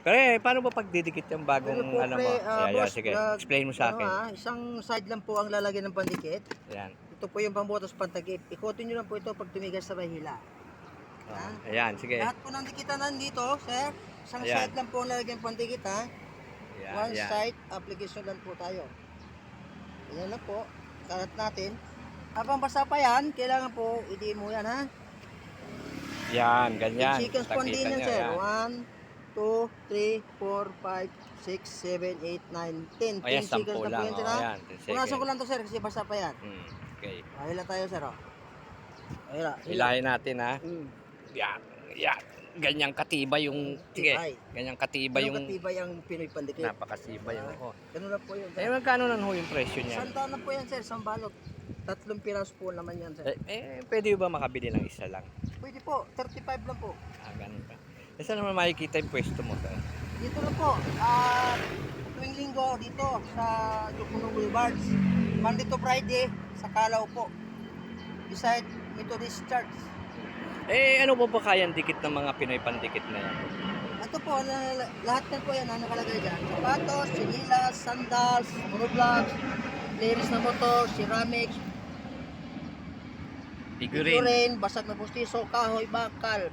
Pero paano ba pagdidikit yung bagong Pero po, ano pre, mo? Ayan, boss, sige. Explain mo sa akin. isang side lang po ang lalagyan ng pandikit. Ayan. Ito po yung pambutas pantagip. Ikutin nyo lang po ito pag tumigas sa bahila. Oh, ayan, sige. Lahat po ng dikitan nandito, sir. Isang Ayan. side lang po ang lalagyan ng pandikit, ha. Ayan, One ayan. side application lang po tayo. Ayan lang po. Kalat natin. Habang basa pa yan, kailangan po i mo yan, ha. Yan, ganyan. Seconds po din yan, Nyo, sir. ayan. 1, 2, 3, 4, 5, 6, 7, 8, 9, 10. Ayan, 10 seconds 10 na po lang. yan, sir, Oh, ha. ayan, 10 Punasan ko seconds. lang to, sir, kasi basa pa yan. Okay. Ahila tayo, sir, oh. Ahila. Hilahin natin, ha. Mm. Yan, yan. Ganyang katibay yung, sige. Tibay. Ganyang katibay yung, Katibay ang Pinoy pandikit. napakasibay yung, oh. Ganun lang po yun, Eh, sir. magkano na ho yung presyo niyan? Sandaan na po yan, sir. Isang balot. 3 piraso po naman yan, sir. Pwede ba makabili ng isa lang? Pwede po. 35 lang po. Ganun pa. Eh, saan naman makikita yung pwesto mo? Sir? Dito na po. Tuwing linggo dito sa Jukuno Boulevard. Monday to Friday sa Calao po. Beside Methodist Church. Ano po ba kayang dikit ng mga Pinoy pandikit na yan? Ito po, lahat na po yan, ano nakalagay dyan. Sapatos, sinilas, sandals, monoblogs, players na motor, ceramics, figurine, basag na pustiso, kahoy, bakal,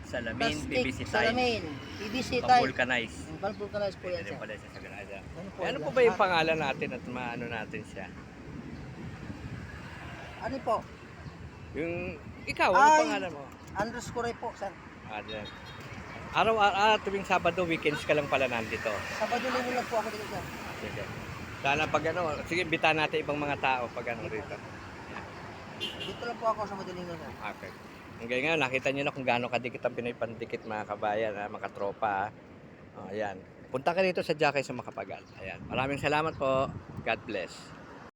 Salamin, plastic, PVC tiles, salamin, PVC tiles. pang-vulcanize. Vulcanize po yan, Pwede sir. pala siya sa Granada. Ano Ano po ba yung pangalan natin at maano natin siya? Ano po? Yung, ikaw, ano Ay. pangalan mo? Underscore po, sir. Dyan. Tuwing Sabado, weekends ka lang pala nandito. Sabado linggo lang po ako dito, sir. Sige. Sana pag ano, sige, imbitahan natin ibang mga tao pag ano rito. Dito lang po ako sa Madalingo, sir. Okay. Hanggang ngayon, nakita nyo na kung gaano kadikit ang Pinoy pandikit mga kabayan, mga tropa. Ayan. Punta ka dito sa Jakay sa Makapagal. Ayan. Maraming salamat po. God bless.